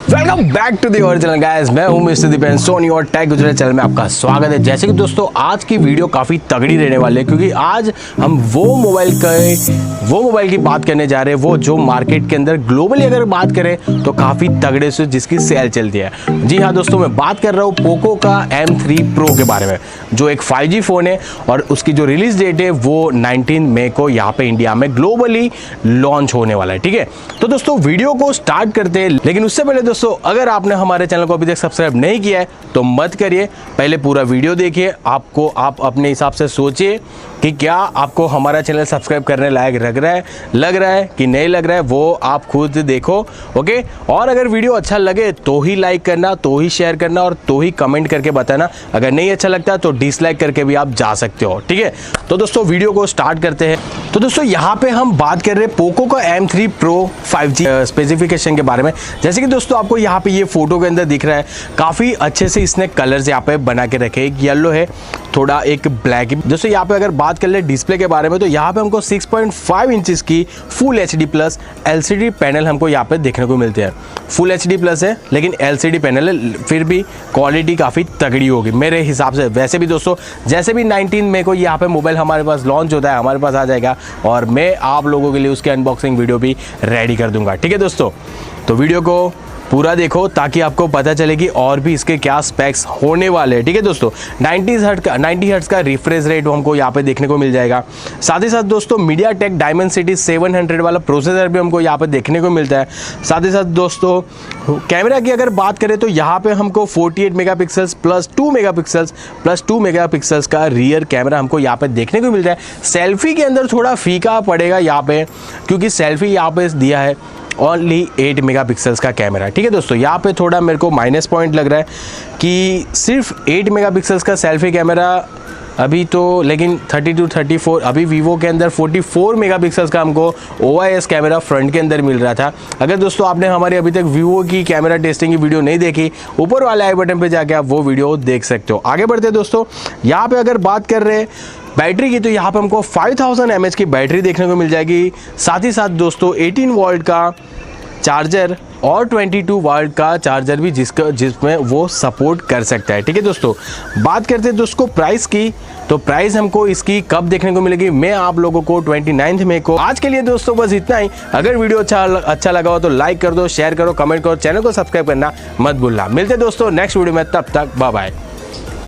Welcome back to the original guys, मैं हूं mister Dipen Soni और टेक गुजराती चैनल में आपका स्वागत है। जैसे कि दोस्तों आज की वीडियो काफ़ी तगड़ी रहने वाली है, क्योंकि आज हम वो मोबाइल की बात करने जा रहे हैं, वो जो मार्केट के अंदर ग्लोबली अगर बात करें तो काफ़ी तगड़े से जिसकी सेल चलती है। जी हाँ दोस्तों, मैं बात कर रहा हूँ पोको का M3 Pro के बारे में, जो एक 5G फ़ोन है और उसकी जो रिलीज डेट है वो 19 मई को यहाँ पे इंडिया में ग्लोबली लॉन्च होने वाला है। ठीक है, तो दोस्तों वीडियो को स्टार्ट करते हैं, लेकिन उससे पहले दोस्तों अगर आपने हमारे चैनल को अभी तक सब्सक्राइब नहीं किया है तो मत करिए, पहले पूरा वीडियो देखिए। आप अपने हिसाब से सोचिए कि क्या आपको हमारा चैनल सब्सक्राइब करने लायक लग रहा है कि नहीं लग रहा है, वो आप खुद देखो। ओके, और अगर वीडियो अच्छा लगे तो ही लाइक करना, तो ही शेयर करना और तो ही कमेंट करके बताना। अगर नहीं अच्छा लगता तो डिसलाइक करके भी आप जा सकते हो। ठीक है, तो दोस्तों वीडियो को स्टार्ट करते हैं। तो दोस्तों यहाँ पे हम बात कर रहे हैं पोको का M3 Pro 5G स्पेसिफिकेशन के बारे में। जैसे कि दोस्तों आपको यहाँ पे ये फोटो के अंदर दिख रहा है, काफ़ी अच्छे से इसने कलर्स यहाँ पे बना के रखे। एक येलो है, थोड़ा एक ब्लैक। दोस्तों यहाँ पे अगर बात कर ले डिस्प्ले के बारे में तो यहाँ पे हमको 6.5 इंचेस की full HD plus LCD panel हमको यहाँ पे देखने को मिलते हैं। फुल HD प्लस है लेकिन LCD पैनल है, फिर भी क्वालिटी काफ़ी तगड़ी होगी मेरे हिसाब से। वैसे भी दोस्तों जैसे भी 19 मई को यहाँ पे मोबाइल हमारे पास लॉन्च होता है, हमारे पास आ जाएगा और मैं आप लोगों के लिए उसकी अनबॉक्सिंग वीडियो भी रेडी कर दूंगा। ठीक है दोस्तों, तो वीडियो को पूरा देखो ताकि आपको पता चले कि और भी इसके क्या स्पेक्स होने वाले हैं। ठीक है दोस्तों, 90 हर्ट्ज का रिफ्रेश रेट हमको यहाँ पे देखने को मिल जाएगा। साथ ही साथ दोस्तों MediaTek Dimensity 700 वाला प्रोसेसर भी हमको यहाँ पे देखने को मिलता है। साथ ही साथ दोस्तों कैमरा की अगर बात करें तो यहाँ पे हमको 48 मेगापिक्सल्स प्लस 2 मेगापिक्सल्स का रियर कैमरा हमको यहाँ पे देखने को मिलता है। सेल्फी के अंदर थोड़ा फीका पड़ेगा यहाँ पे, क्योंकि सेल्फी यहाँ पे दिया है ओनली 8 मेगापिक्सल्स का कैमरा। ठीक है दोस्तों, यहाँ पे थोड़ा मेरे को माइनस पॉइंट लग रहा है कि सिर्फ 8 मेगापिक्सल्स का सेल्फी कैमरा अभी तो, लेकिन 32 34 अभी वीवो के अंदर 44 मेगापिक्सल्स का हमको OIS कैमरा फ्रंट के अंदर मिल रहा था। अगर दोस्तों आपने हमारी अभी तक वीवो की कैमरा टेस्टिंग की वीडियो नहीं देखी, ऊपर वाले आई बटन पे जाके आप वो वीडियो देख सकते हो। आगे बढ़ते हैं दोस्तों, यहाँ पे अगर बात कर रहे हैं बैटरी की तो यहाँ पे हमको 5000 mAh की बैटरी देखने को मिल जाएगी। साथ ही साथ दोस्तों 18 वोल्ट का चार्जर और 22 वाट का चार्जर भी जिसमें वो सपोर्ट कर सकता है। ठीक है दोस्तों, बात करते हैं दोस्तों प्राइस की, तो प्राइस हमको इसकी कब देखने को मिलेगी, मैं आप लोगों को 29 मई को। आज के लिए दोस्तों बस इतना ही। अगर वीडियो अच्छा लगा हो तो लाइक कर दो, शेयर करो, कमेंट करो, चैनल को सब्सक्राइब करना मत भूलना। मिलते दोस्तों नेक्स्ट वीडियो में, तब तक बाय बाय।